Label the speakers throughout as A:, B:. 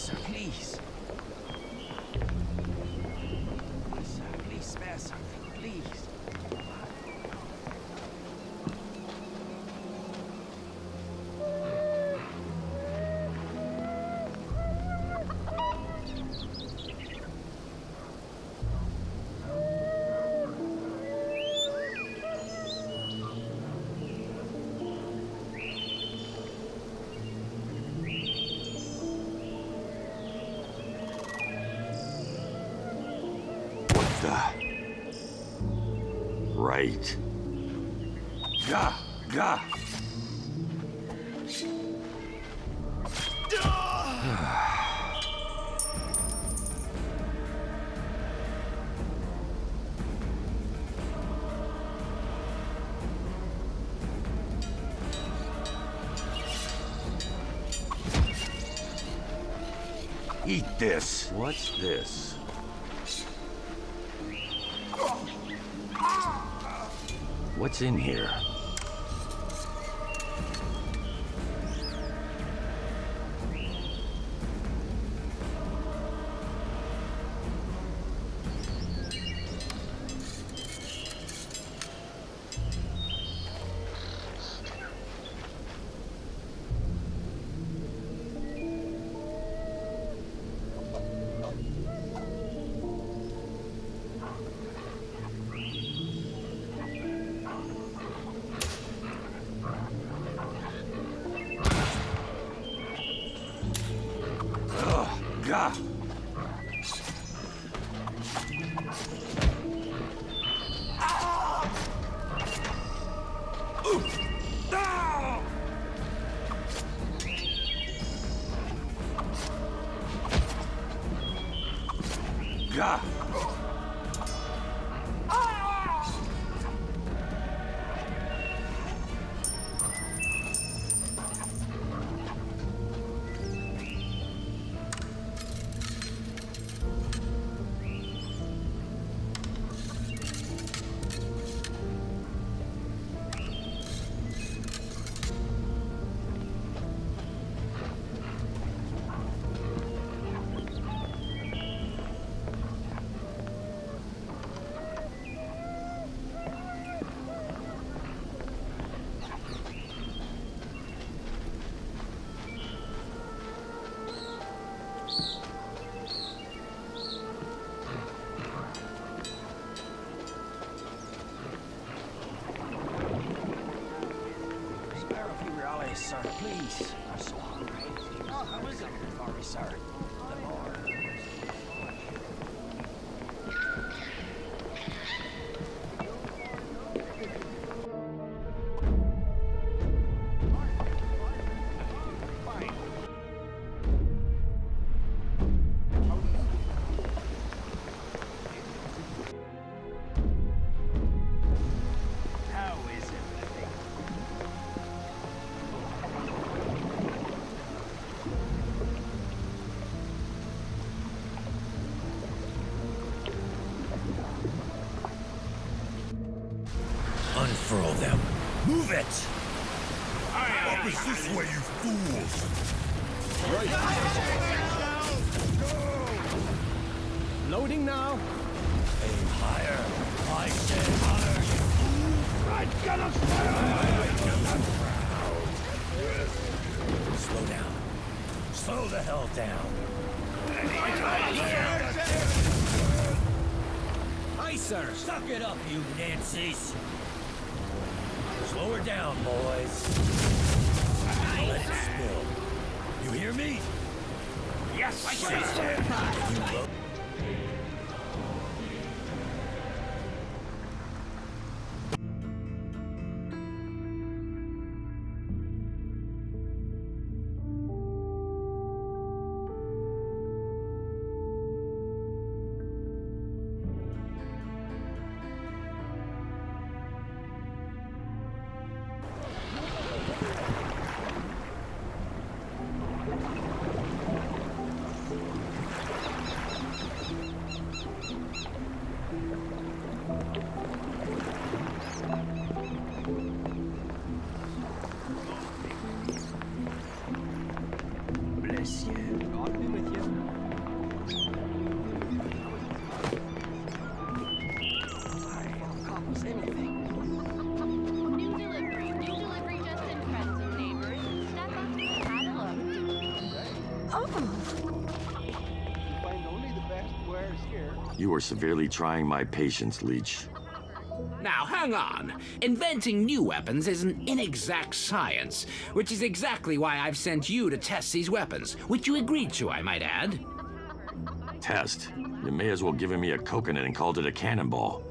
A: sir, please. Please, sir, please spare something, please.
B: Right. Gah! Gah! Eat this. What's this? What's in here? Gah! Gah! Sir, please. I'm sorry. Oh, I was sorry, sir. The more.
C: Unfurl them. Move it! Up is this way, you fools!
D: Right. Loading now.
C: Aim higher. I said higher, you fool! I'm gonna slow down. Slow the hell down.
D: Aye, sir.
C: Suck it up, you Nancy's! Slow her down, boys. Don't let it spill. You hear me?
A: Yes, sir.
C: You look.
B: Find only the best wares here.
E: You are severely trying my patience, Leech.
F: Now, hang on. Inventing new weapons is an inexact science, which is exactly why I've sent you to test these weapons, which you agreed to, I might add.
E: Test? You may as well given me a coconut and called it a cannonball.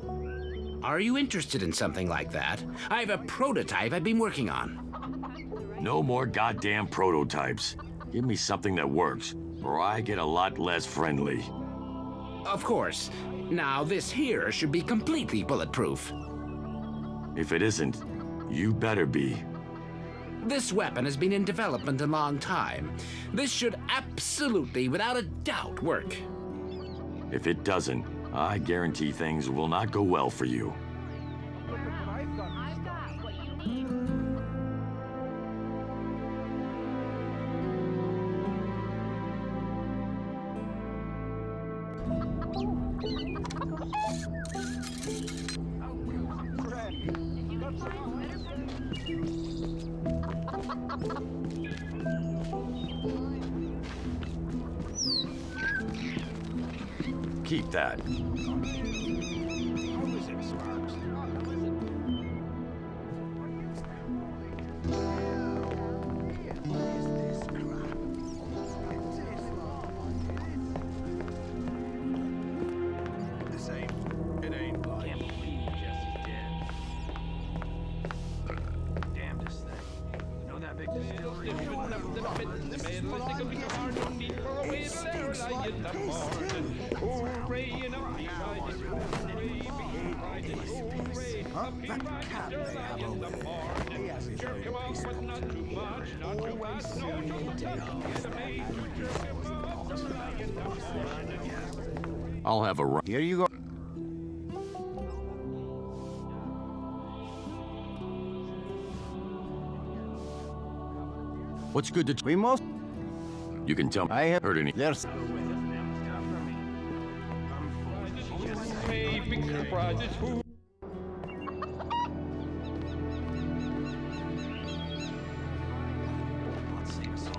F: Are you interested in something like that? I have a prototype I've been working on.
E: No more goddamn prototypes. Give me something that works, or I get a lot less friendly.
F: Of course. Now, this here should be completely bulletproof.
E: If it isn't, you better be.
F: This weapon has been in development a long time. This should absolutely, without a doubt, work.
E: If it doesn't, I guarantee things will not go well for you.
B: Look at what I've got.
G: I've got what you need.
E: Keep that.
B: How is it, Sparks?
D: This ain't. It ain't like.
A: Can't believe Jesse's dead. Damnedest thing. You know that big distillery?
E: I'll have a run.
D: Here you go.
E: What's good to...
D: We must.
E: You can tell me.
D: I have
E: heard any...
D: There's.
A: Let's save us all.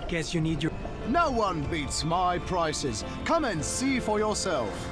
H: Guess you need your...
I: No one beats my prices. Come and see for yourself.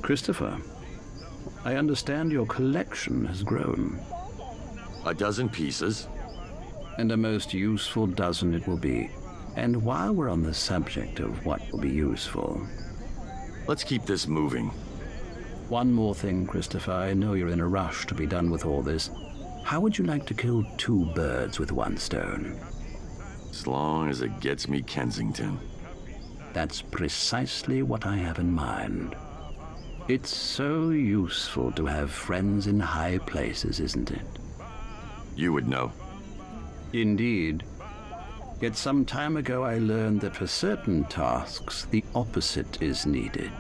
J: Christopher, I understand your collection has grown.
E: A dozen pieces.
G: And a most useful dozen it will be. And while we're on the subject of what will be useful...
E: Let's keep this moving.
G: One more thing, Christopher. I know you're in a rush to be done with all this. How would you like to kill 2 birds with 1 stone?
E: As long as it gets me Kensington.
G: That's precisely what I have in mind. It's so useful to have friends in high places, isn't it?
E: You would know.
G: Indeed. Yet some time ago I learned that for certain tasks, the opposite is needed.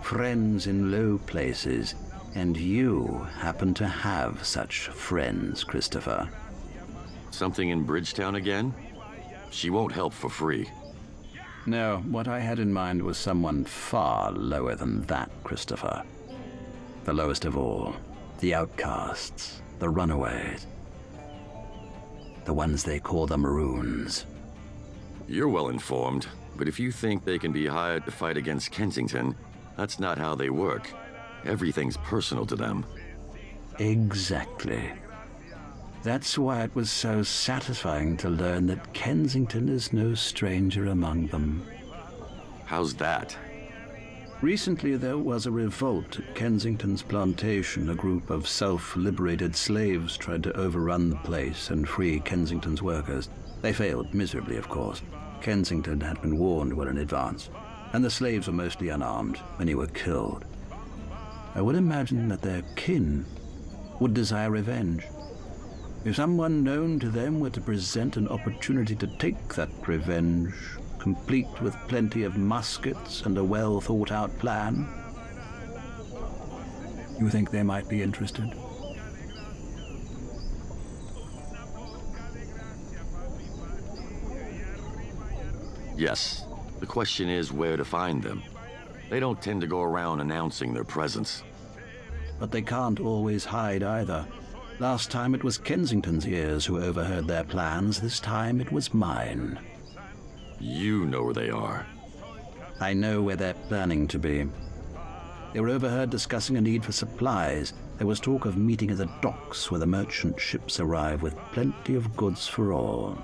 G: Friends in low places, and you happen to have such friends, Christopher.
E: Something in Bridgetown again? She won't help for free.
G: No, what I had in mind was someone far lower than that, Christopher. The lowest of all. The outcasts. The runaways. The ones they call the Maroons.
E: You're well informed, but if you think they can be hired to fight against Kensington, that's not how they work. Everything's personal to them.
G: Exactly. That's why it was so satisfying to learn that Kensington is no stranger among them.
E: How's that?
G: Recently there was a revolt at Kensington's plantation. A group of self-liberated slaves tried to overrun the place and free Kensington's workers. They failed miserably, of course. Kensington had been warned well in advance, and the slaves were mostly unarmed. Many were killed. I would imagine that their kin would desire revenge. If someone known to them were to present an opportunity to take that revenge, complete with plenty of muskets and a well-thought-out plan, you think they might be interested?
E: Yes. The question is where to find them. They don't tend to go around announcing their presence.
G: But they can't always hide either. Last time it was Kensington's ears who overheard their plans. This time it was mine.
E: You know where they are.
G: I know where they're planning to be. They were overheard discussing a need for supplies. There was talk of meeting at the docks where the merchant ships arrive with plenty of goods for all.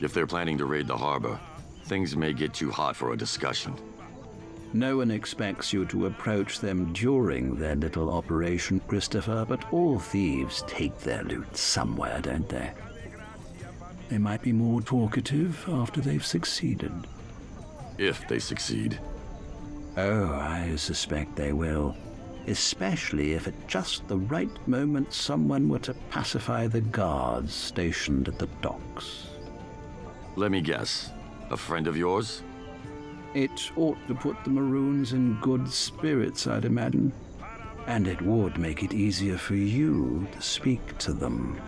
E: If they're planning to raid the harbor, things may get too hot for a discussion.
G: No one expects you to approach them during their little operation, Christopher, but all thieves take their loot somewhere, don't they? They might be more talkative after they've succeeded.
E: If they succeed.
G: Oh, I suspect they will. Especially if at just the right moment someone were to pacify the guards stationed at the docks.
E: Let me guess. A friend of yours?
G: It ought to put the Maroons in good spirits, I'd imagine. And it would make it easier for you to speak to them.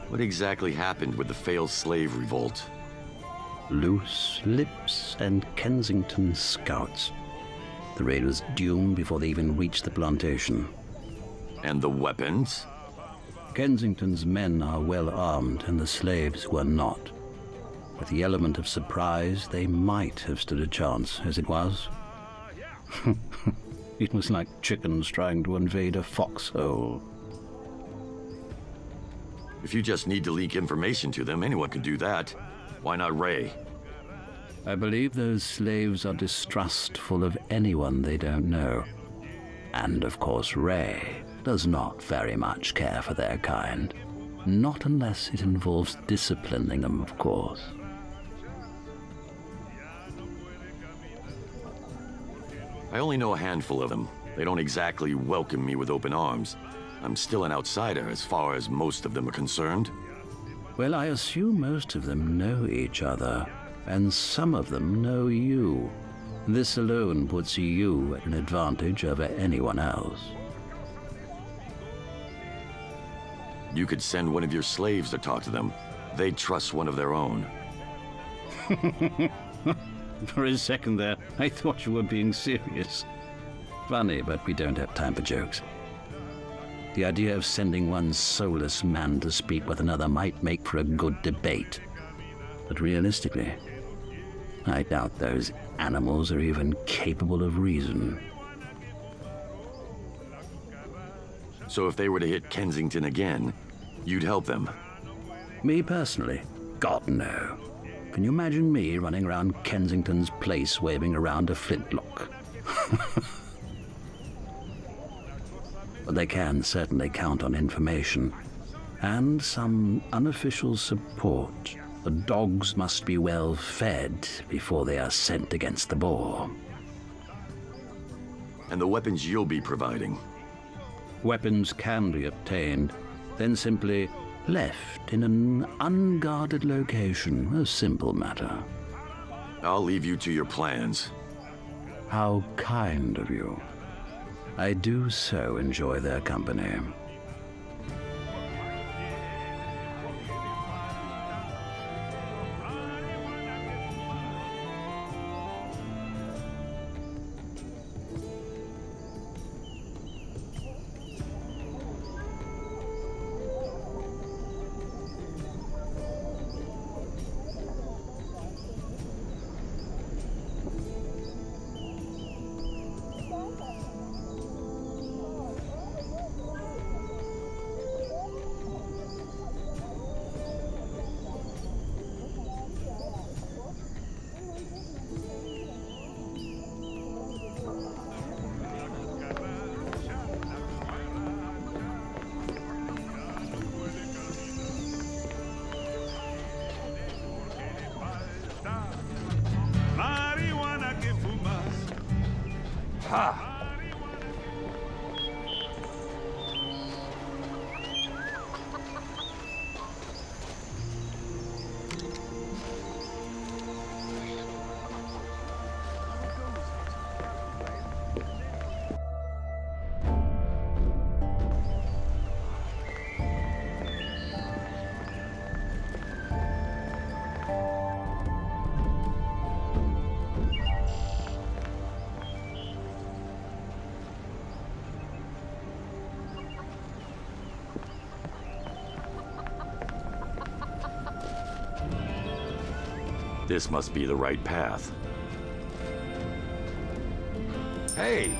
E: What exactly happened with the failed slave revolt?
G: Loose lips and Kensington scouts. The raid was doomed before they even reached the plantation.
E: And the weapons?
G: Kensington's men are well armed, and the slaves were not. With the element of surprise, they might have stood a chance. As it was, it was like chickens trying to invade a foxhole.
E: If you just need to leak information to them, anyone can do that. Why not Ray?
G: I believe those slaves are distrustful of anyone they don't know. And, of course, Ray does not very much care for their kind. Not unless it involves disciplining them, of course.
E: I only know a handful of them. They don't exactly welcome me with open arms. I'm still an outsider as far as most of them are concerned.
G: Well, I assume most of them know each other, and some of them know you. This alone puts you at an advantage over anyone else.
E: You could send one of your slaves to talk to them. They'd trust one of their own.
G: For a second there, I thought you were being serious. Funny, but we don't have time for jokes. The idea of sending one soulless man to speak with another might make for a good debate. But realistically, I doubt those animals are even capable of reason.
E: So if they were to hit Kensington again, you'd help them.
G: Me personally? God, no. Can you imagine me running around Kensington's place waving around a flintlock? But they can certainly count on information. And some unofficial support. The dogs must be well fed before they are sent against the boar.
E: And the weapons you'll be providing.
G: Weapons can be obtained, then simply left in an unguarded location. A simple matter.
E: I'll leave you to your plans.
G: How kind of you. I do so enjoy their company.
E: This must be the right path. Hey!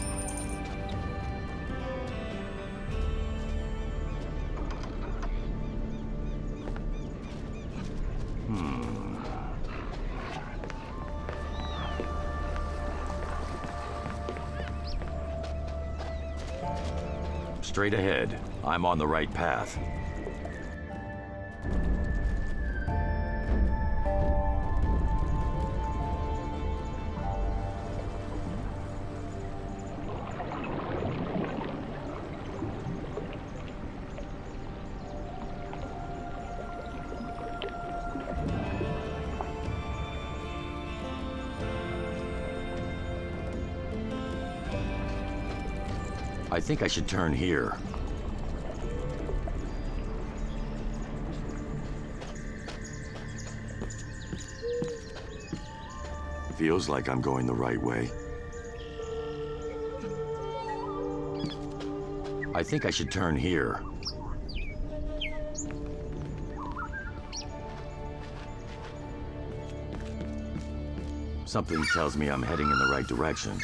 E: Straight ahead. I'm on the right path. I think I should turn here. Feels like I'm going the right way. I think I should turn here. Something tells me I'm heading in the right direction.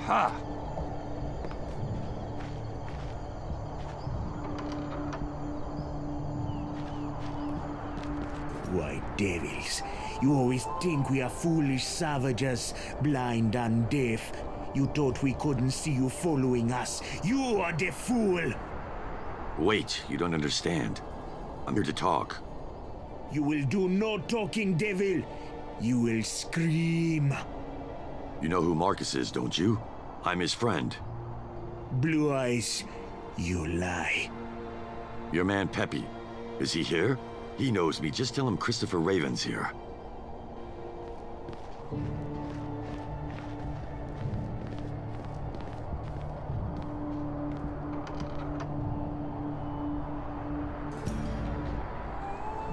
E: Ha!
J: White devils. You always think we are foolish savages, blind and deaf. You thought we couldn't see you following us. You are the fool!
E: Wait, you don't understand. I'm here to talk.
J: You will do no talking, devil. You will scream.
E: You know who Marcus is, don't you? I'm his friend.
J: Blue Eyes, you lie.
E: Your man Peppy. Is he here? He knows me. Just tell him Christopher Raven's here.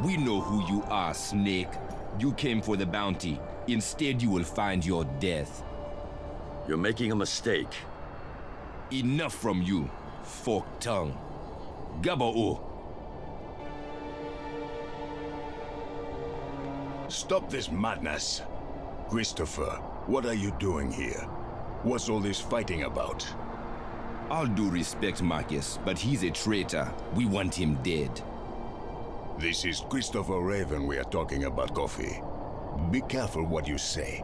K: We know who you are, Snake. You came for the bounty. Instead, you will find your death.
E: You're making a mistake.
K: Enough from you, forked tongue. Gaba'o.
D: Stop this madness. Christopher, what are you doing here? What's all this fighting about?
K: All due respect, Marcus, but he's a traitor. We want him dead.
D: This is Christopher Raven we are talking about, Koffi. Be careful what you say.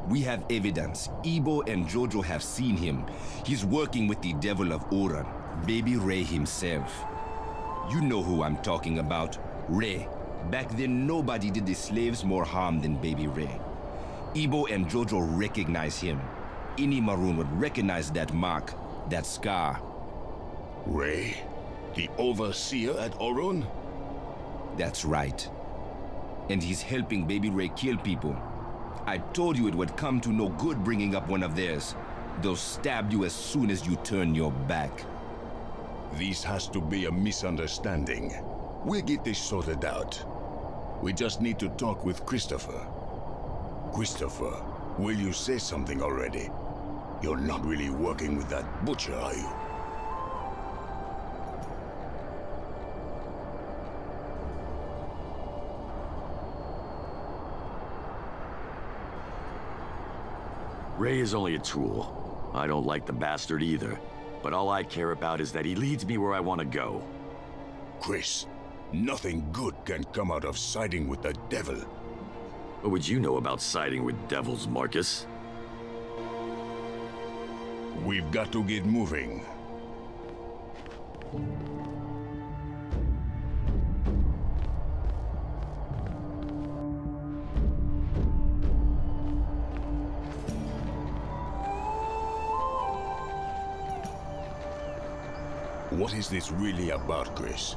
K: We have evidence. Ebo and Jojo have seen him. He's working with the devil of Oran, Baby Ray himself. You know who I'm talking about. Ray. Back then, nobody did the slaves more harm than Baby Ray. Ebo and Jojo recognize him. Any Maroon would recognize that mark, that scar.
D: Ray? The overseer at Orun?
K: That's right. And he's helping Baby Ray kill people. I told you it would come to no good bringing up one of theirs. They'll stab you as soon as you turn your back.
D: This has to be a misunderstanding. We'll get this sorted out. We just need to talk with Christopher. Christopher, will you say something already? You're not really working with that butcher, are you?
E: Ray is only a tool. I don't like the bastard either. But all I care about is that he leads me where I want to go.
D: Chris, nothing good can come out of siding with the devil.
E: What would you know about siding with devils, Marcus?
D: We've got to get moving. What is this really about, Chris?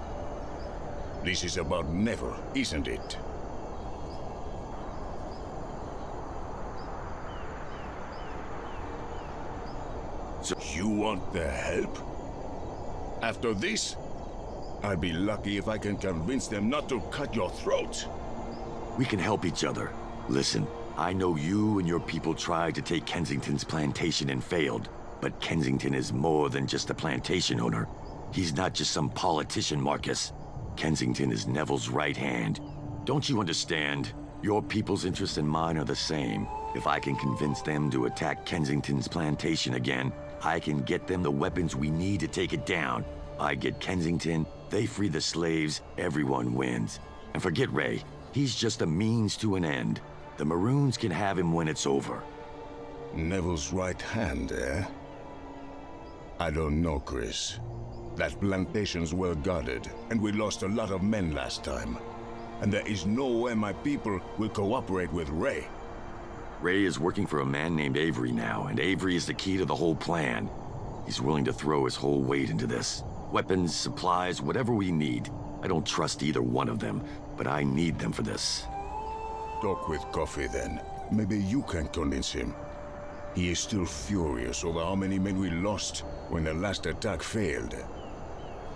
D: This is about Neville, isn't it? So you want their help? After this? I'll be lucky if I can convince them not to cut your throat.
E: We can help each other. Listen, I know you and your people tried to take Kensington's plantation and failed. But Kensington is more than just a plantation owner. He's not just some politician, Marcus. Kensington is Neville's right hand. Don't you understand? Your people's interests and mine are the same. If I can convince them to attack Kensington's plantation again, I can get them the weapons we need to take it down. I get Kensington, they free the slaves, everyone wins. And forget Ray, he's just a means to an end. The Maroons can have him when it's over.
D: Neville's right hand, eh? I don't know, Chris. That plantation's well guarded, and we lost a lot of men last time. And there is no way my people will cooperate with Ray.
E: Ray is working for a man named Avery now, and Avery is the key to the whole plan. He's willing to throw his whole weight into this. Weapons, supplies, whatever we need. I don't trust either one of them, but I need them for this.
D: Talk with Koffi then. Maybe you can convince him. He is still furious over how many men we lost when the last attack failed.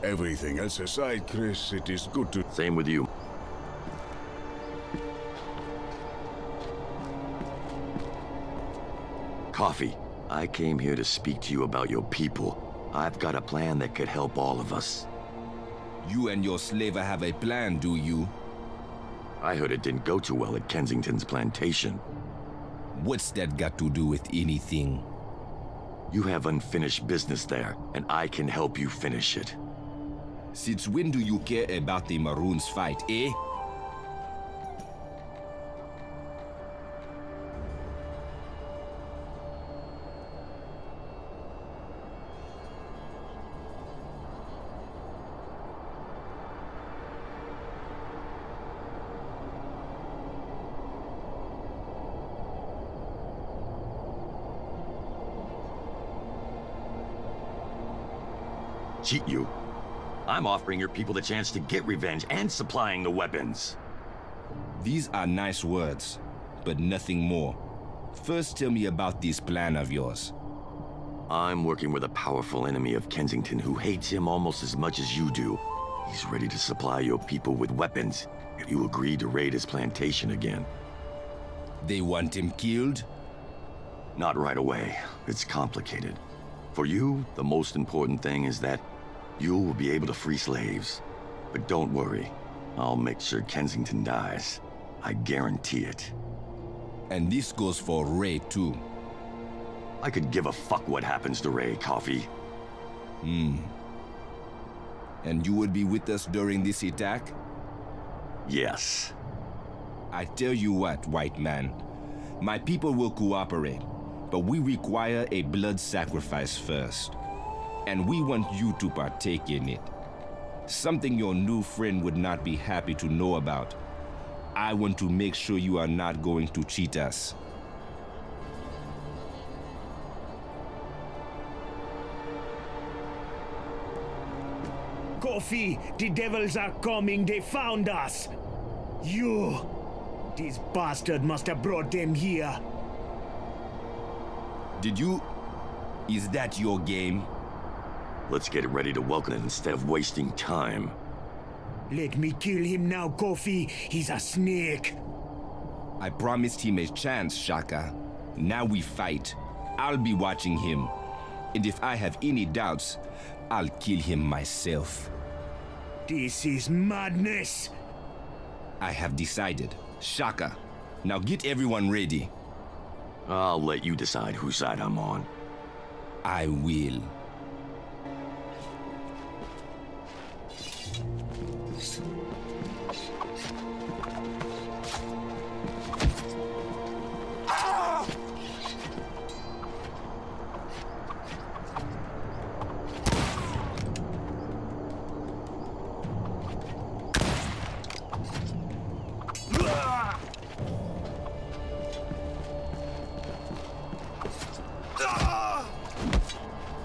D: Everything else aside, Chris, it is good to...
E: Same with you. Koffi, I came here to speak to you about your people. I've got a plan that could help all of us.
K: You and your slaver have a plan, do you?
E: I heard it didn't go too well at Kensington's plantation.
K: What's that got to do with anything?
E: You have unfinished business there, and I can help you finish it.
K: Since when do you care about the Maroons fight, eh?
E: Cheat you? I'm offering your people the chance to get revenge and supplying the weapons.
K: These are nice words, but nothing more. First, tell me about this plan of yours.
E: I'm working with a powerful enemy of Kensington who hates him almost as much as you do. He's ready to supply your people with weapons if you agree to raid his plantation again.
K: They want him killed?
E: Not right away. It's complicated. For you, the most important thing is that you will be able to free slaves. But don't worry, I'll make sure Kensington dies. I guarantee it.
K: And this goes for Ray too.
E: I could give a fuck what happens to Ray, Koffi.
K: And you would be with us during this attack?
E: Yes.
K: I tell you what, white man. My people will cooperate, but we require a blood sacrifice first. And we want you to partake in it. Something your new friend would not be happy to know about. I want to make sure you are not going to cheat us.
J: Koffi, the devils are coming. They found us. You. This bastard must have brought them here.
K: Did you? Is that your game?
E: Let's get ready to welcome it instead of wasting time.
J: Let me kill him now, Koffi. He's a snake.
K: I promised him a chance, Shaka. Now we fight. I'll be watching him. And if I have any doubts, I'll kill him myself.
J: This is madness.
K: I have decided. Shaka, now get everyone ready.
E: I'll let you decide whose side I'm on.
K: I will.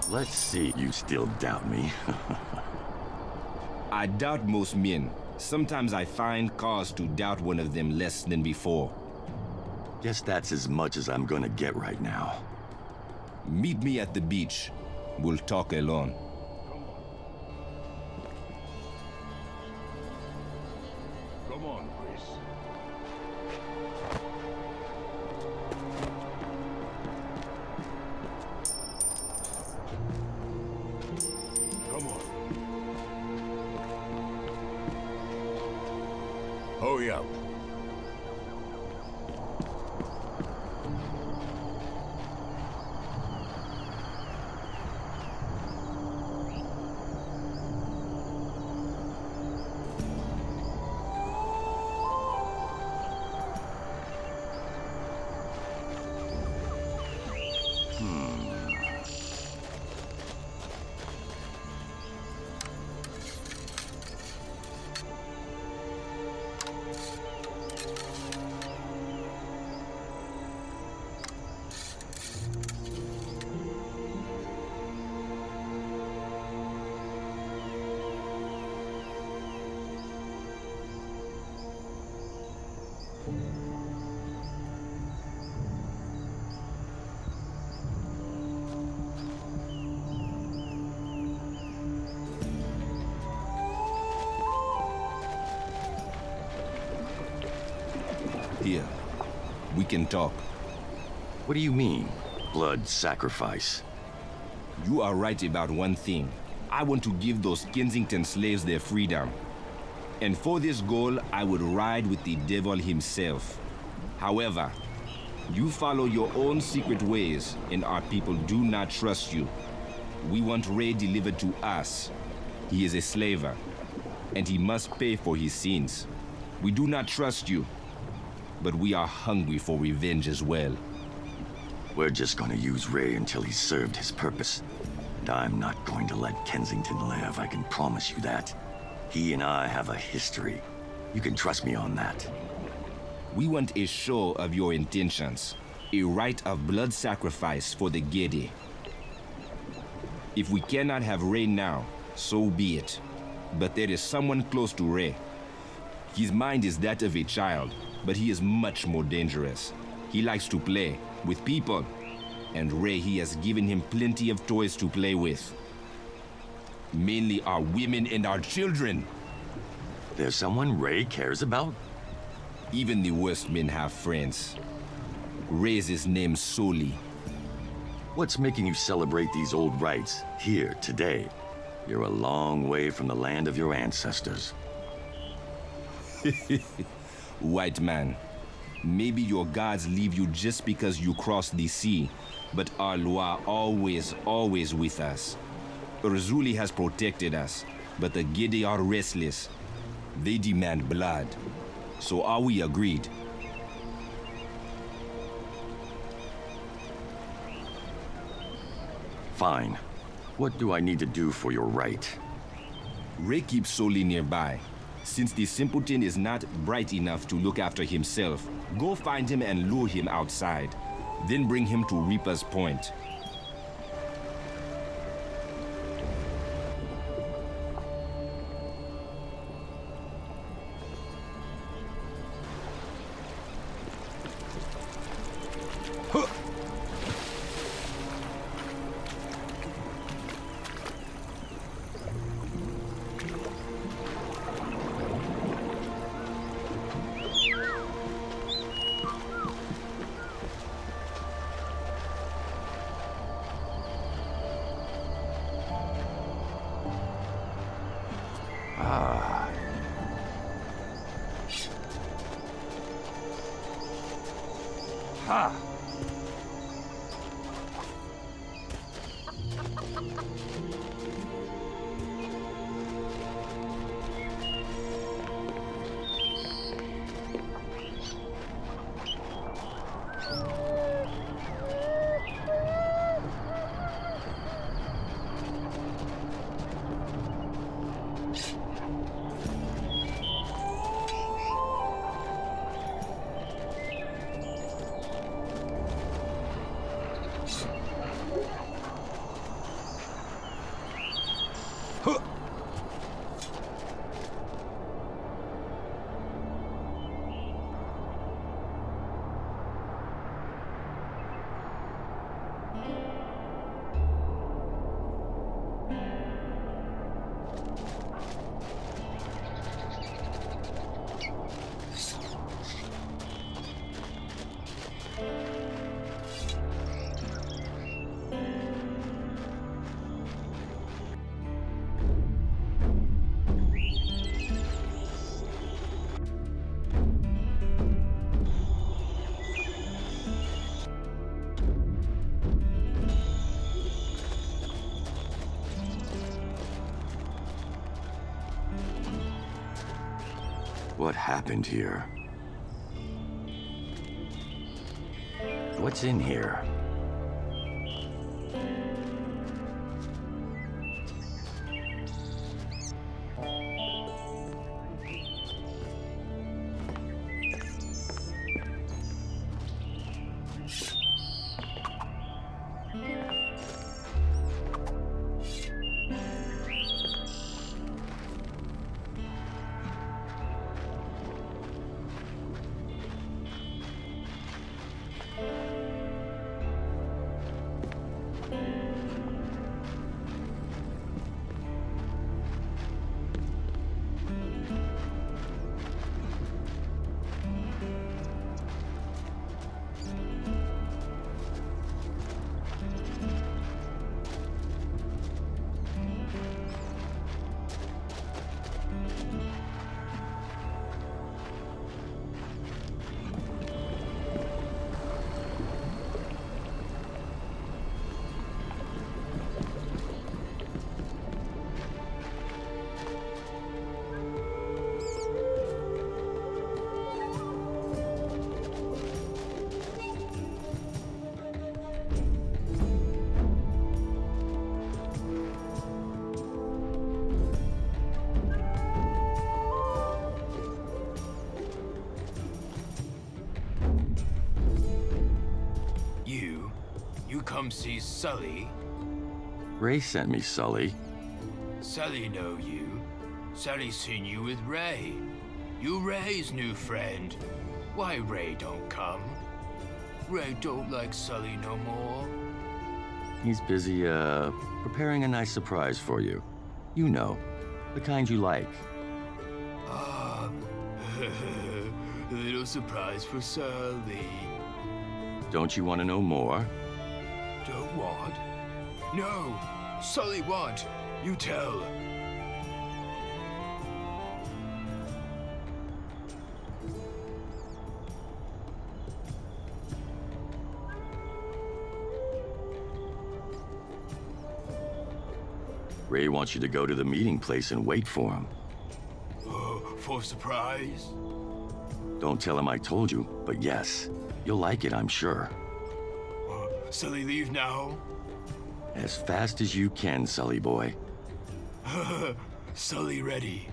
E: Let's see, you still doubt me.
K: I doubt most men. Sometimes I find cause to doubt one of them less than before.
E: Guess that's as much as I'm gonna get right now.
K: Meet me at the beach. We'll talk alone.
D: Come on, Chris. Come on. Hurry up.
K: Here, we can talk.
E: What do you mean, blood sacrifice?
K: You are right about one thing. I want to give those Kensington slaves their freedom. And for this goal, I would ride with the devil himself. However, you follow your own secret ways, and our people do not trust you. We want Ray delivered to us. He is a slaver, and he must pay for his sins. We do not trust you, but we are hungry for revenge as well.
E: We're just gonna use Ray until he's served his purpose. And I'm not going to let Kensington live, I can promise you that. He and I have a history. You can trust me on that.
K: We want a show of your intentions, a rite of blood sacrifice for the Gede. If we cannot have Ray now, so be it. But there is someone close to Ray. His mind is that of a child, but he is much more dangerous. He likes to play with people, and Ray, he has given him plenty of toys to play with. Mainly our women and our children.
E: There's someone Ray cares about?
K: Even the worst men have friends. Ray's his name Sully.
E: What's making you celebrate these old rites here today? You're a long way from the land of your ancestors.
K: White man, maybe your gods leave you just because you crossed the sea, but our Loi always with us. Urzuli has protected us, but the Gede are restless. They demand blood. So are we agreed?
E: Fine. What do I need to do for your rite?
K: Ray keeps Sully nearby. Since the simpleton is not bright enough to look after himself, go find him and lure him outside. Then bring him to Reaper's Point.
E: What happened here? What's in here?
L: You come see Sully?
E: Ray sent me, Sully.
L: Sully know you. Sully seen you with Ray. You Ray's new friend. Why Ray don't come? Ray don't like Sully no more.
E: He's busy, preparing a nice surprise for you. You know, the kind you like.
L: Ah, a little surprise for Sully.
E: Don't you want to know more?
L: Don't want? No, Sully want. You tell.
E: Ray wants you to go to the meeting place and wait for him.
L: For surprise?
E: Don't tell him I told you, but yes, you'll like it, I'm sure.
L: Sully leave now?
E: As fast as you can, Sully boy.
L: Sully ready.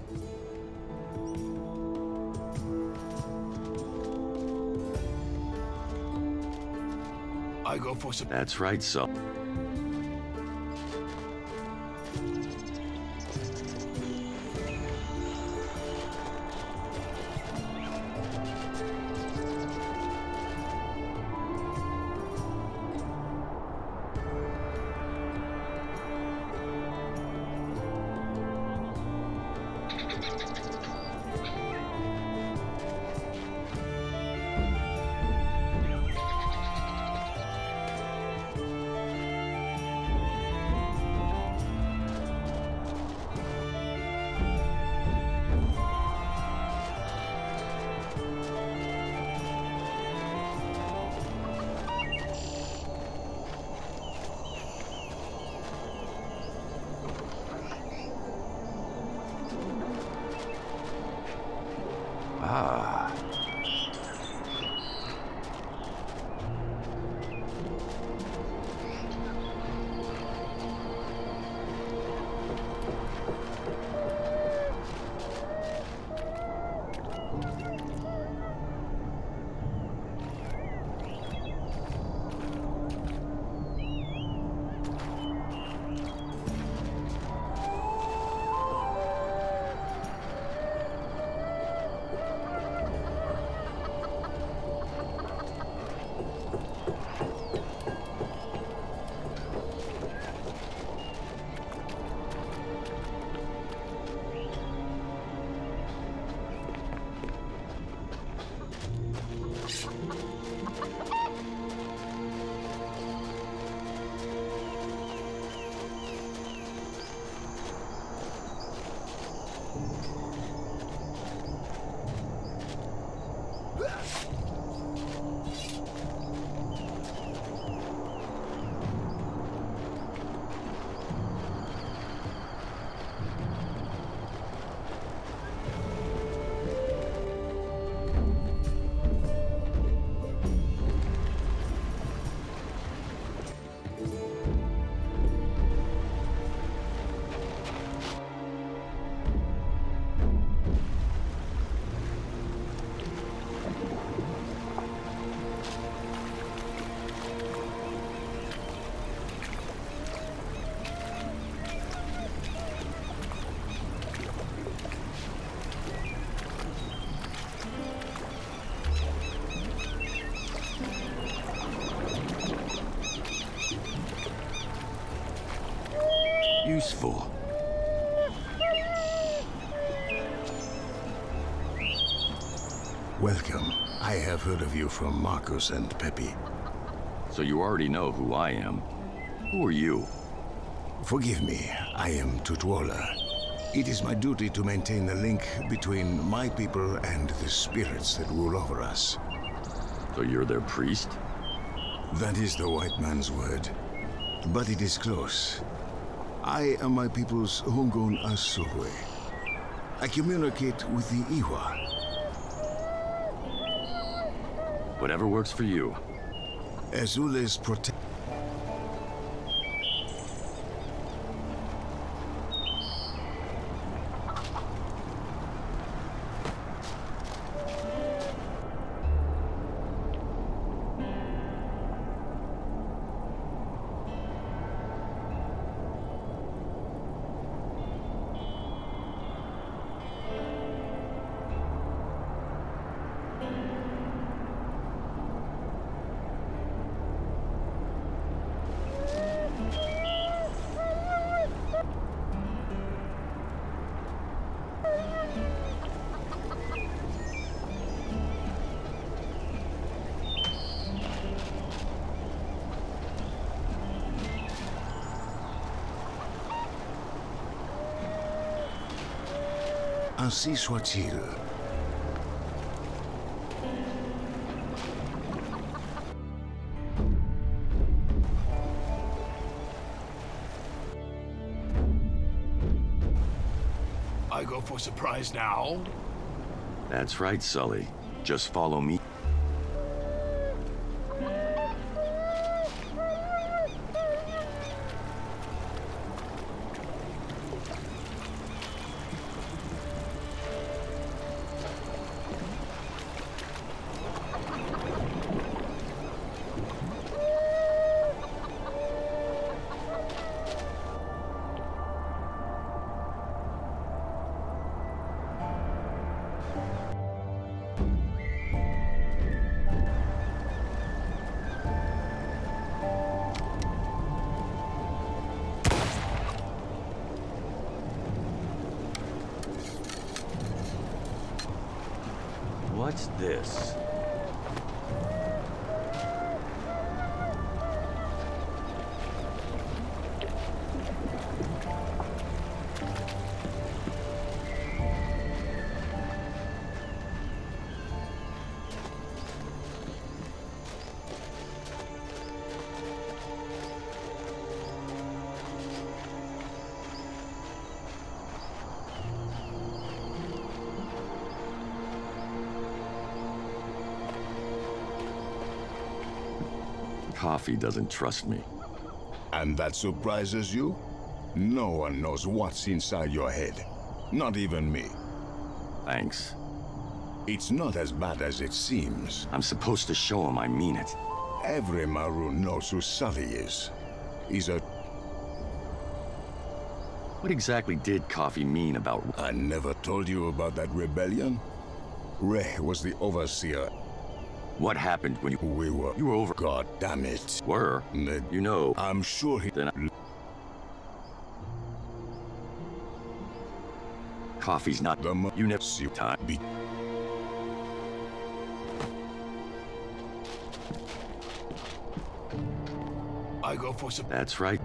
L: I go for surprise.
E: That's right, Sully. Ah. Useful.
D: Welcome. I have heard of you from Marcus and Peppy.
E: So you already know who I am. Who are you?
D: Forgive me, I am Tutuola. It is my duty to maintain the link between my people and the spirits that rule over us.
E: So you're their priest?
D: That is the white man's word. But it is close. I am my people's Hungun Asuhwe. I communicate with the Iwa.
E: Whatever works for you.
D: Azule's protect. Ainsi soit-il.
L: I go for surprise now?
E: That's right, Sully. Just follow me. What's this? Koffi doesn't trust me.
D: And that surprises you? No one knows what's inside your head. Not even me.
E: Thanks.
D: It's not as bad as it seems.
E: I'm supposed to show him I mean it.
D: Every Maroon knows who Sully is. He's a...
E: What exactly did Koffi mean about...
D: I never told you about that rebellion? Ray was the overseer.
E: What happened when you...
D: We were...
E: You were over...
D: God damn it.
E: Were? You know...
D: I'm sure he...
E: Then Koffi's not... You never see time.
L: I go for some...
E: That's right.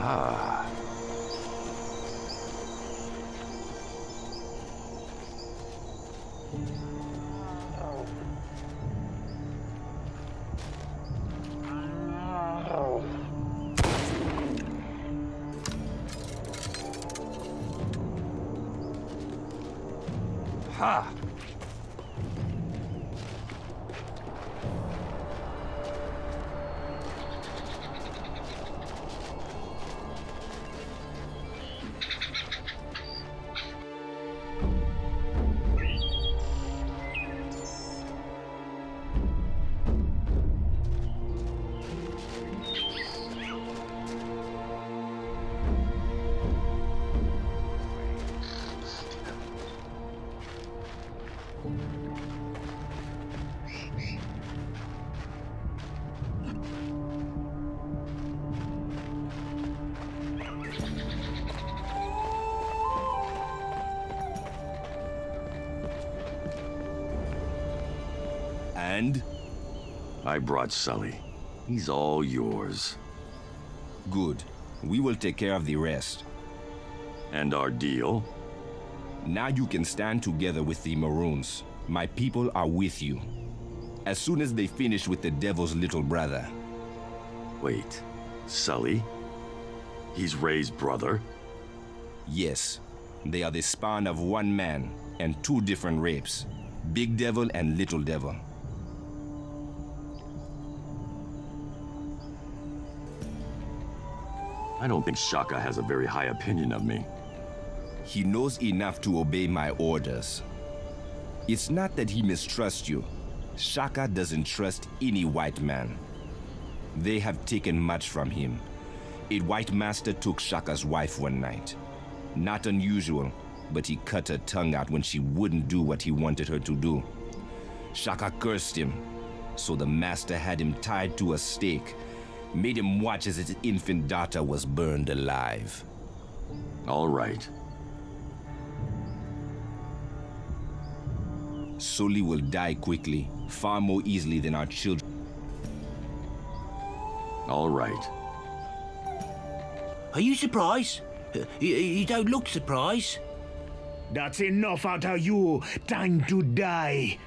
E: Ah. Ha!
K: And?
E: I brought Sully. He's all yours.
K: Good. We will take care of the rest.
E: And our deal?
K: Now you can stand together with the Maroons. My people are with you. As soon as they finish with the devil's little brother.
E: Wait, Sully? He's Ray's brother?
K: Yes. They are the spawn of one man and two different rapes. Big Devil and Little Devil.
E: I don't think Shaka has a very high opinion of me.
K: He knows enough to obey my orders. It's not that he mistrusts you. Shaka doesn't trust any white man. They have taken much from him. A white master took Shaka's wife one night. Not unusual, but he cut her tongue out when she wouldn't do what he wanted her to do. Shaka cursed him, so the master had him tied to a stake, made him watch as his infant daughter was burned alive.
E: All right.
K: Sully will die quickly, far more easily than our children.
E: All right.
C: Are you surprised? You don't look surprised.
J: That's enough out of you. Time to die.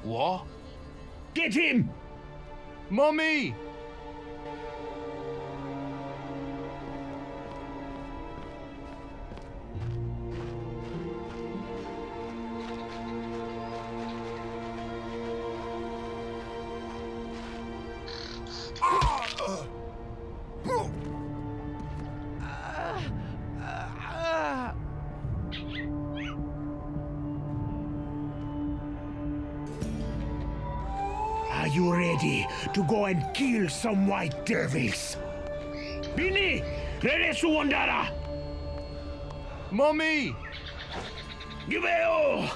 L: What?
J: Get him!
I: Mommy!
J: Are you ready to go and kill some white devils? Bini! Rere suondara!
I: Mommy!
J: Gibeo!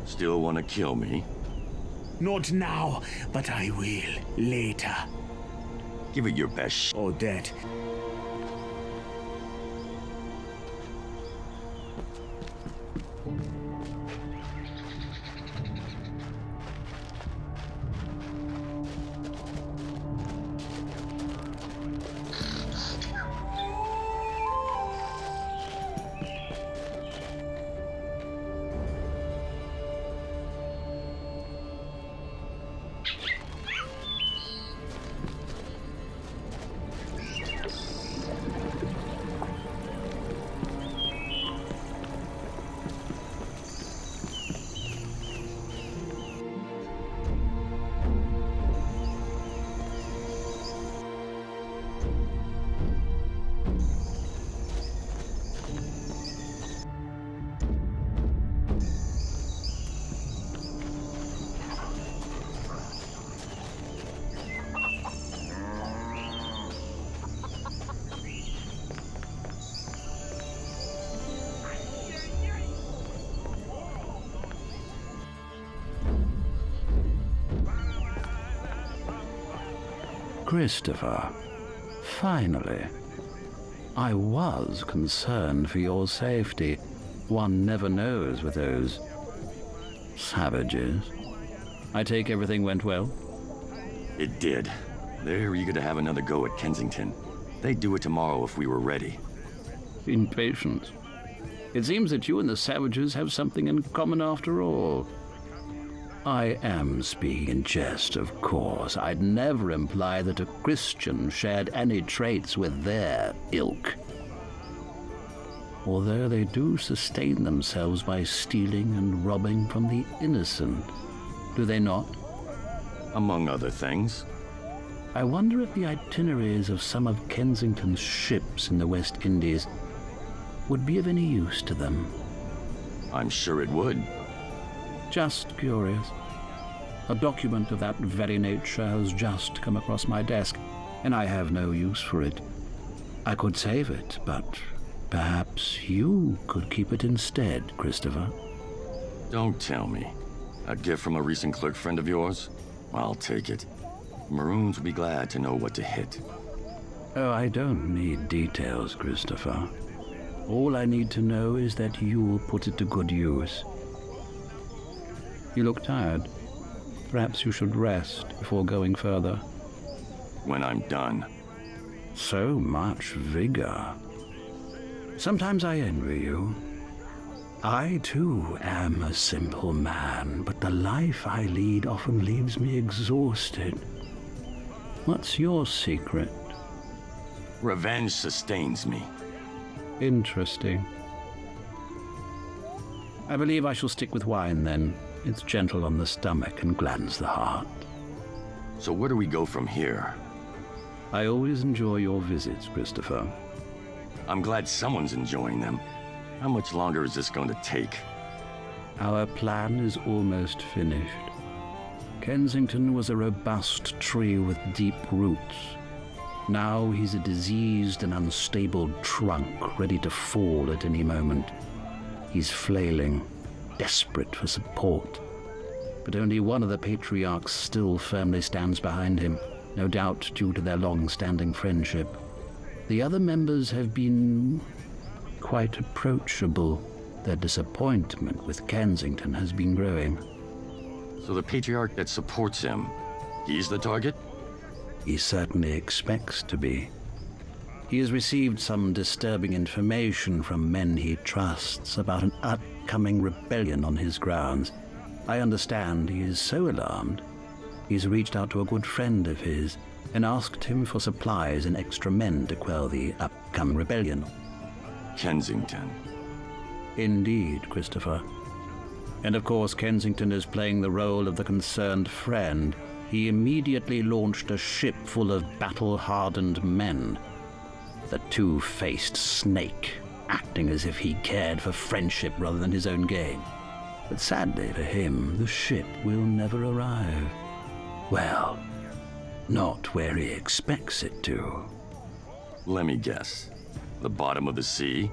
E: Still want to kill me?
J: Not now, but I will later.
E: Give it your best shot.
J: Oh, that.
G: Christopher, finally. I was concerned for your safety. One never knows with those savages. I take everything went well?
E: It did. They're eager to have another go at Kensington. They'd do it tomorrow if we were ready.
G: Impatience. It seems that you and the savages have something in common after all. I am speaking in jest, of course. I'd never imply that a Christian shared any traits with their ilk. Although they do sustain themselves by stealing and robbing from the innocent, do they not?
E: Among other things.
G: I wonder if the itineraries of some of Kensington's ships in the West Indies would be of any use to them.
E: I'm sure it would.
G: Just curious. A document of that very nature has just come across my desk, and I have no use for it. I could save it, but perhaps you could keep it instead, Christopher.
E: Don't tell me. A gift from a recent clerk friend of yours? I'll take it. Maroons will be glad to know what to hit.
G: Oh, I don't need details, Christopher. All I need to know is that you'll put it to good use. You look tired. Perhaps you should rest before going further.
E: When I'm done.
G: So much vigor. Sometimes I envy you. I, too, am a simple man, but the life I lead often leaves me exhausted. What's your secret?
E: Revenge sustains me.
G: Interesting. I believe I shall stick with wine, then. It's gentle on the stomach and gladdens the heart.
E: So where do we go from here?
G: I always enjoy your visits, Christopher.
E: I'm glad someone's enjoying them. How much longer is this going to take?
G: Our plan is almost finished. Kensington was a robust tree with deep roots. Now he's a diseased and unstable trunk ready to fall at any moment. He's flailing, desperate for support. But only one of the patriarchs still firmly stands behind him, no doubt due to their long-standing friendship. The other members have been quite approachable. Their disappointment with Kensington has been growing.
E: So the patriarch that supports him, he's the target?
G: He certainly expects to be. He has received some disturbing information from men he trusts about an upcoming rebellion on his grounds. I understand he is so alarmed, he's reached out to a good friend of his and asked him for supplies and extra men to quell the upcoming rebellion.
E: Kensington.
G: Indeed, Christopher. And of course, Kensington is playing the role of the concerned friend. He immediately launched a ship full of battle-hardened men. The two-faced snake, acting as if he cared for friendship rather than his own gain. But sadly for him, the ship will never arrive. Well, not where he expects it to.
E: Let me guess. The bottom of the sea?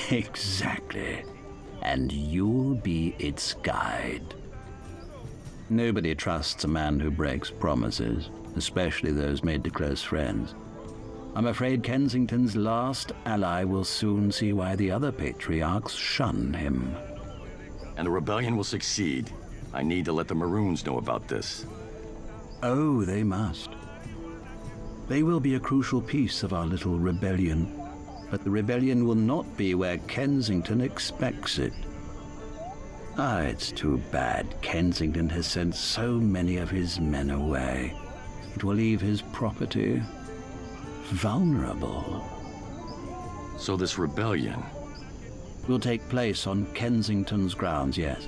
G: Exactly. And you'll be its guide. Nobody trusts a man who breaks promises, especially those made to close friends. I'm afraid Kensington's last ally will soon see why the other patriarchs shun him.
E: And the rebellion will succeed. I need to let the Maroons know about this.
G: Oh, they must. They will be a crucial piece of our little rebellion. But the rebellion will not be where Kensington expects it. Ah, it's too bad Kensington has sent so many of his men away. It will leave his property vulnerable.
E: So this rebellion
G: will take place on Kensington's grounds, yes.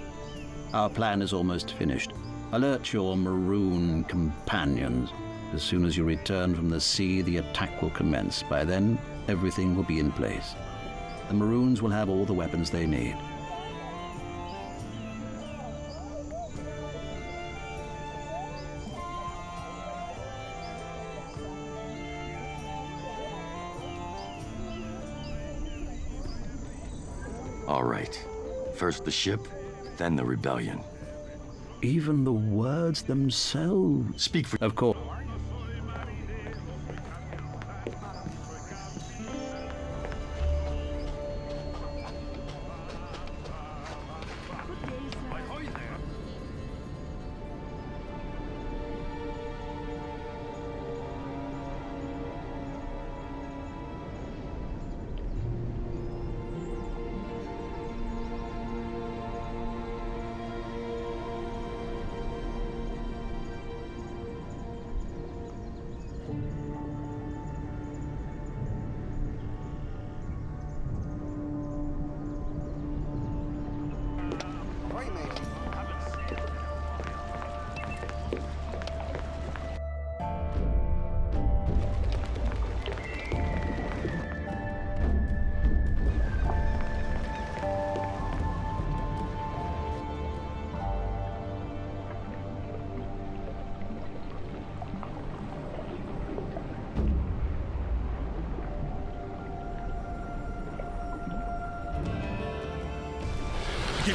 G: Our plan is almost finished. Alert your Maroon companions. As soon as you return from the sea, the attack will commence. By then, everything will be in place. The Maroons will have all the weapons they need.
E: All right. First the ship, then the rebellion.
G: Even the words themselves
E: speak for...
G: Of course.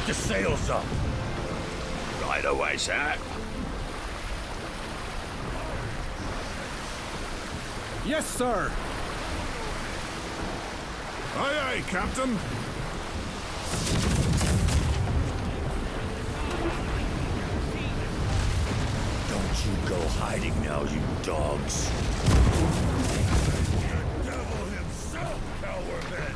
C: Get the sails up.
E: Right away, sir.
I: Yes, sir.
M: Aye, aye, Captain.
C: Don't you go hiding now, you dogs. The devil himself, cowardmen!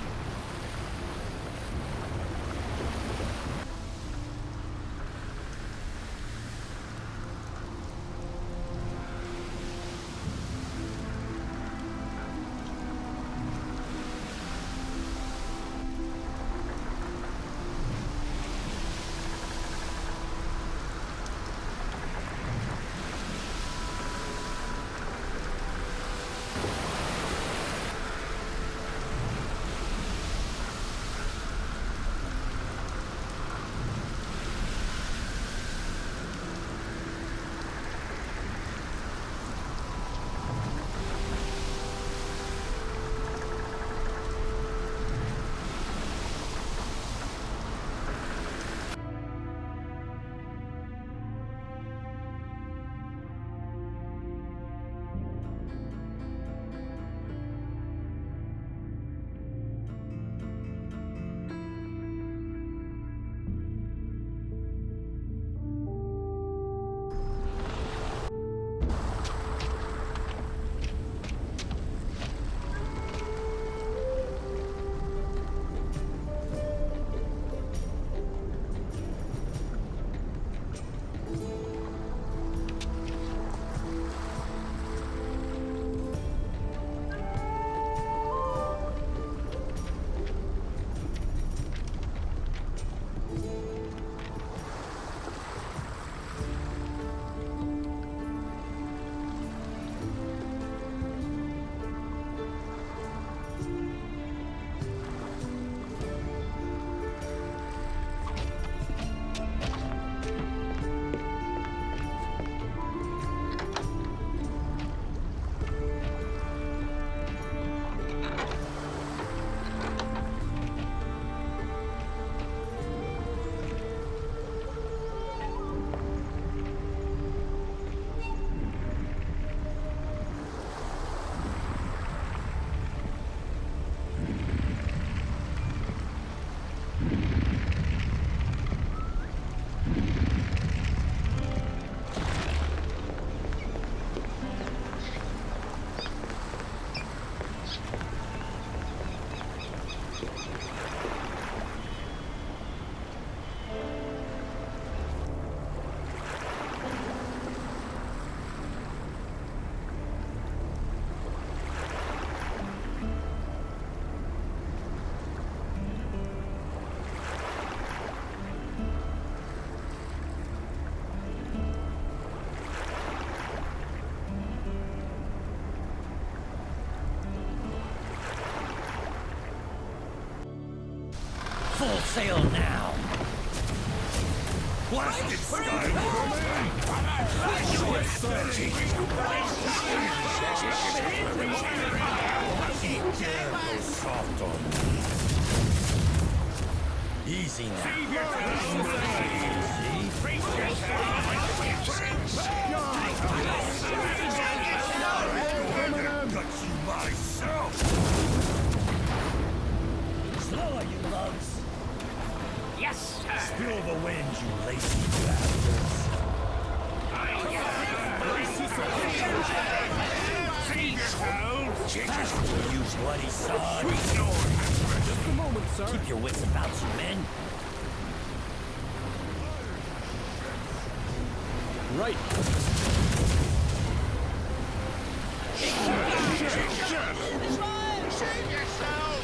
C: Full sail now! Blasted skyward! Go soft on me. Easy now. Got you myself! Slower, you lugs!
L: Yes, sir.
C: Spill the wind, you lazy bastards! Use bloody sod!
I: Just a moment, sir.
C: Keep your wits about you, men!
I: Right.
L: Save yourself!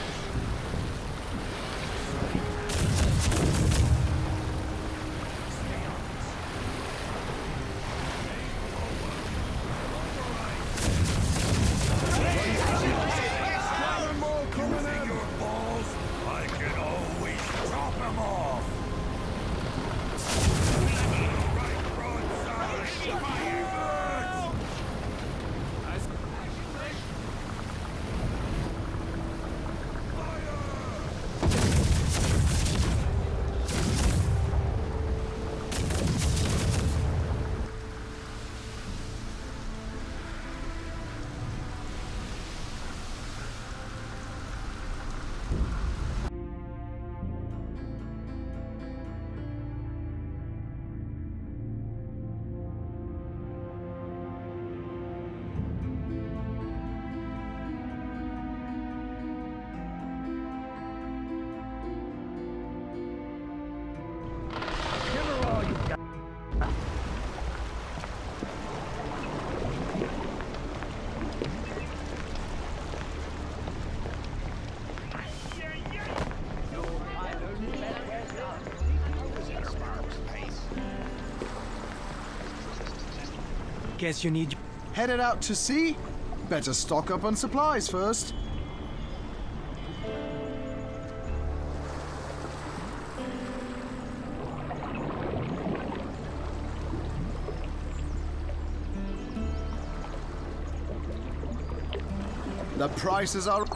H: Guess you need...
I: Headed out to sea? Better stock up on supplies first. The prices are...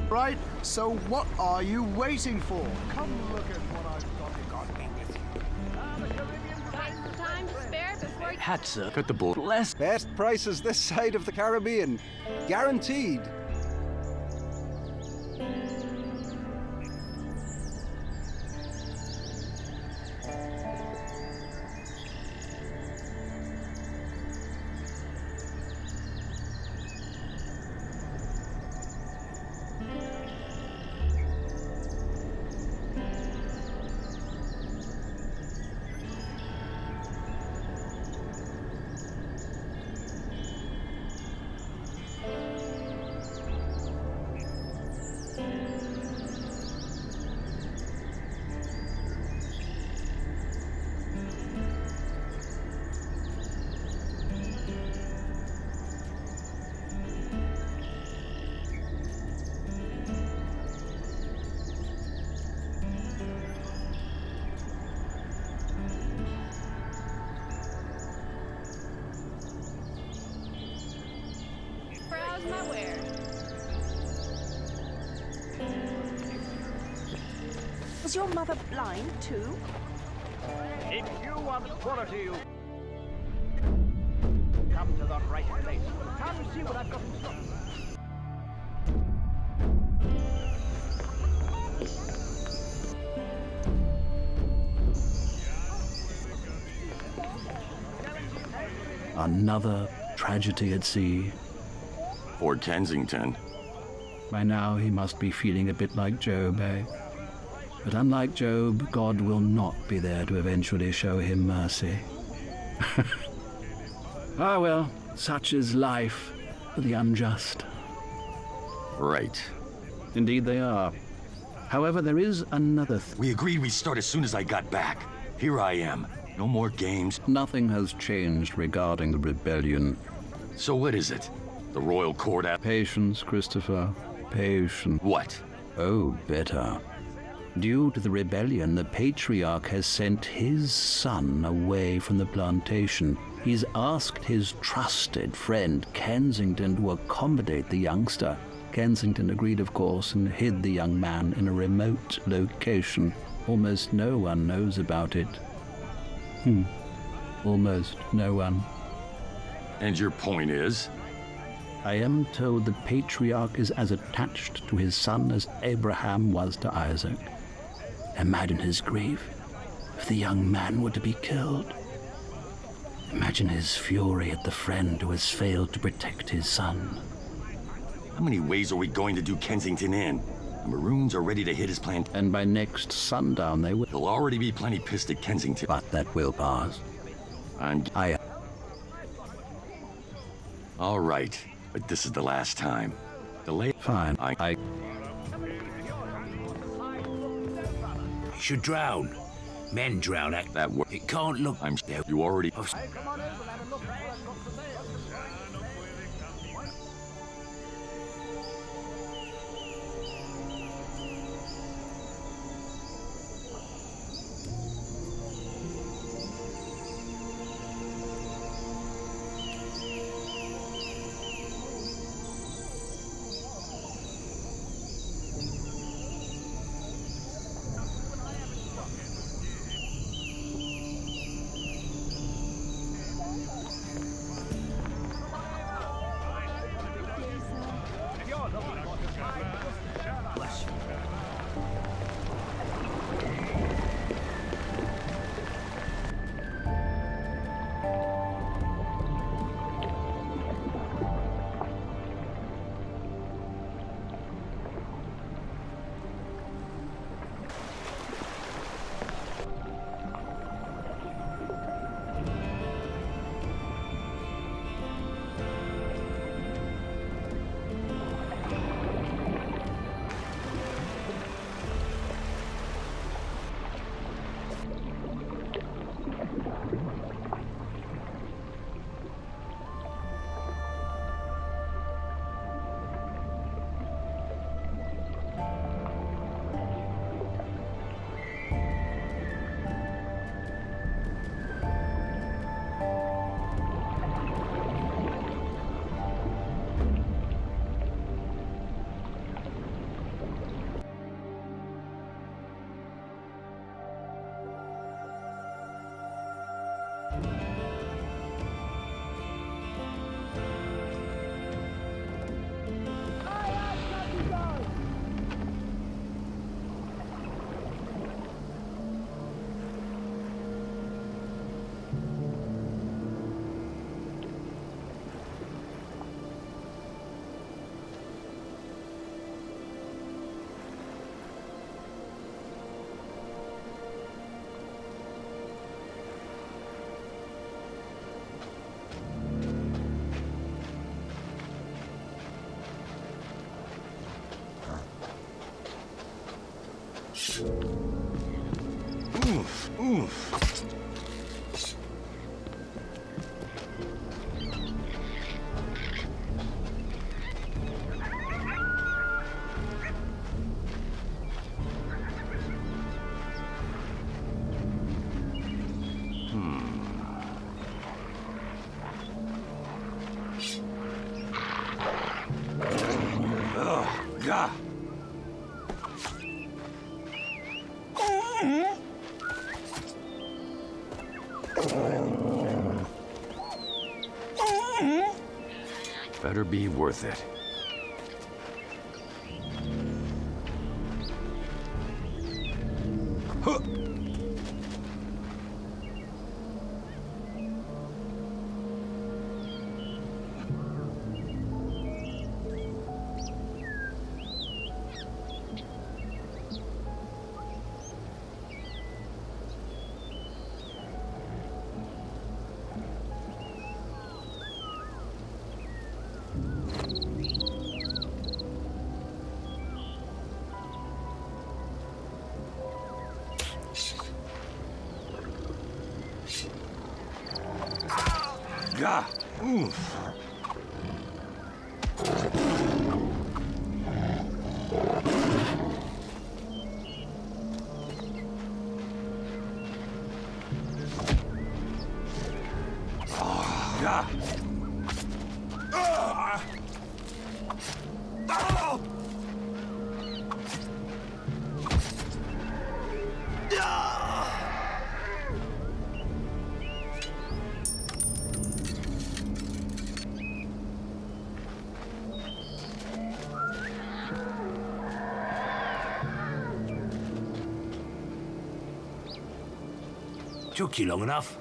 I: Right, so what are you waiting for? Come look at what I've got me with you.
N: Got some time to spare before...
B: Hats up.
E: Cut the bull.
B: Bless.
O: Best prices this side of the Caribbean. Guaranteed.
N: Browse my wares.
P: Was your mother blind too?
Q: If you want quality, you come to the right place. Come see what I've got in stock.
G: Another tragedy at sea.
E: For Kensington.
G: By now he must be feeling a bit like Job, eh? But unlike Job, God will not be there to eventually show him mercy. Ah well, such is life for the unjust.
E: Right.
G: Indeed they are. However, there is another
E: We agreed we'd start as soon as I got back. Here I am. No more games.
G: Nothing has changed regarding the rebellion.
E: So what is it? The royal court app?
G: Patience, Christopher. Patience.
E: What?
G: Oh, better. Due to the rebellion, the patriarch has sent his son away from the plantation. He's asked his trusted friend Kensington to accommodate the youngster. Kensington agreed, of course, and hid the young man in a remote location. Almost no one knows about it. Almost no one.
E: And your point is?
G: I am told the patriarch is as attached to his son as Abraham was to Isaac. Imagine his grief if the young man were to be killed. Imagine his fury at the friend who has failed to protect his son.
E: How many ways are we going to do Kensington in? The Maroons are ready to hit his plant.
G: And by next sundown they will...
E: He'll already be plenty pissed at Kensington.
G: But that will pass.
E: And... All right, but this is the last time. Delay...
G: Fine,
C: You should drown. Men drown at
E: that work.
C: It can't look...
E: I'm... You already... Better be worth it. Huh. Gah!
C: Took you long enough?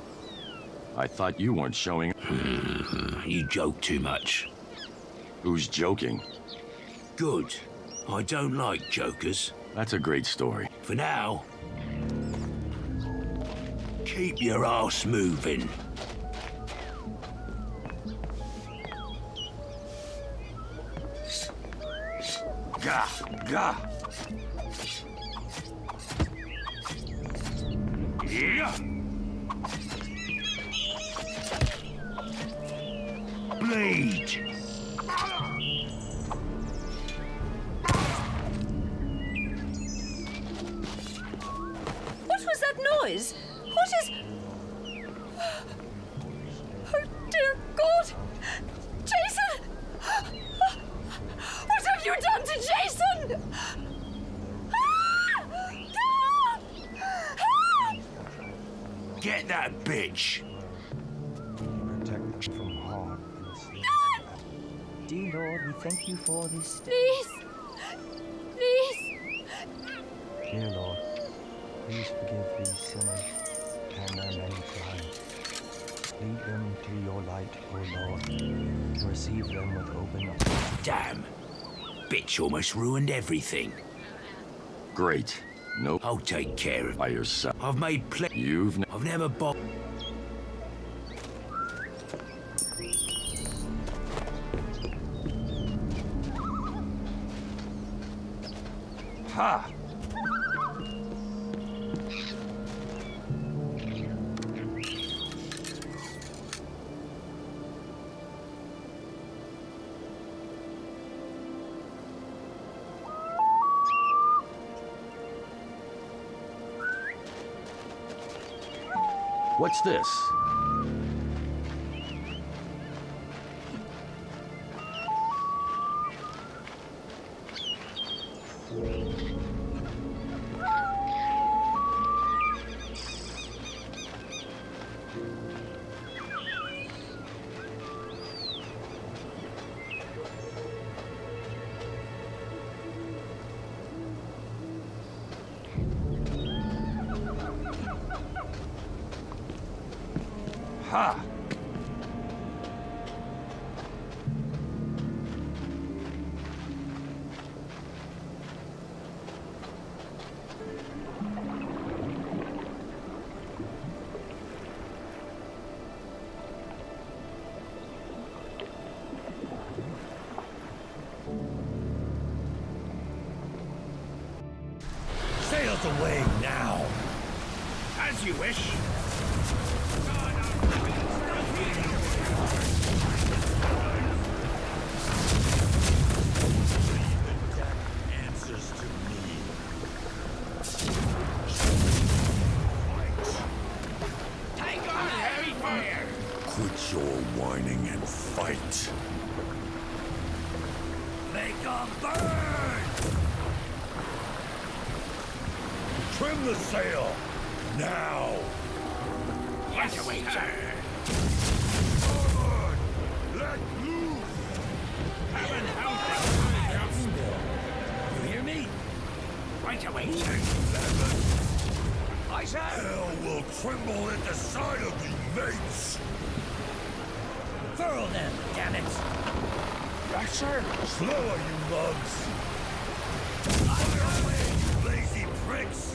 E: I thought you weren't showing.
C: You joke too much.
E: Who's joking?
C: Good. I don't like jokers.
E: That's a great story.
C: For now, keep your ass moving.
E: Gah! Gah!
C: Yeah! Bleed!
P: What was that noise? What is... Oh, dear God! Jason! What have you done to Jason?
C: Get that bitch!
B: Protect them from harm. Dear Lord, we thank you for this day.
P: Please! Please!
B: Dear Lord, please forgive these sinners and their many crimes. Lead them to your light, O Lord, and receive them with open arms.
C: Damn! Bitch almost ruined everything.
E: Great. Nope.
C: I'll take care of it
E: by yourself.
C: I've made I've never bought.
E: Ha! What's this? Ha!
C: Sails away now! As you wish. Answers to me.
L: Take on heavy fire!
E: Quit your whining and fight.
C: Make 'em burn! Trim the sail! Now!
L: Yes, sir!
C: Forward! Let loose!
L: Heaven help us!
C: You hear me?
L: Right away, sir!
C: Aye, sir! Hell will tremble at the sight of thee, mates! Furl them, damn it!
L: Yes, sir!
C: Slower, you lugs! Fire away, you lazy pricks!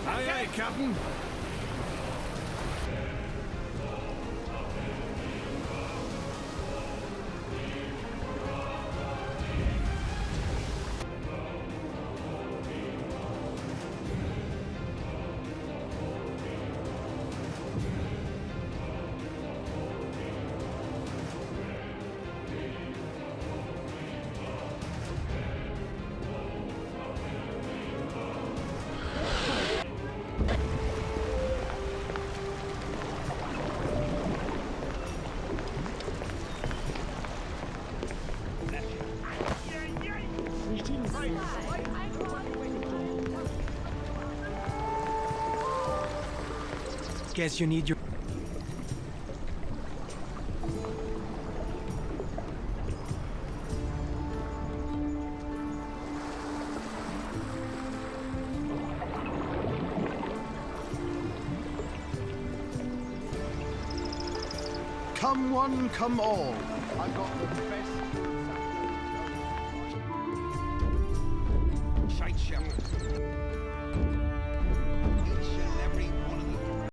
L: Aye,
C: Aye, Captain!
H: Guess you need your...
I: Come one, come all. I've got the best.
L: Shite shepherd.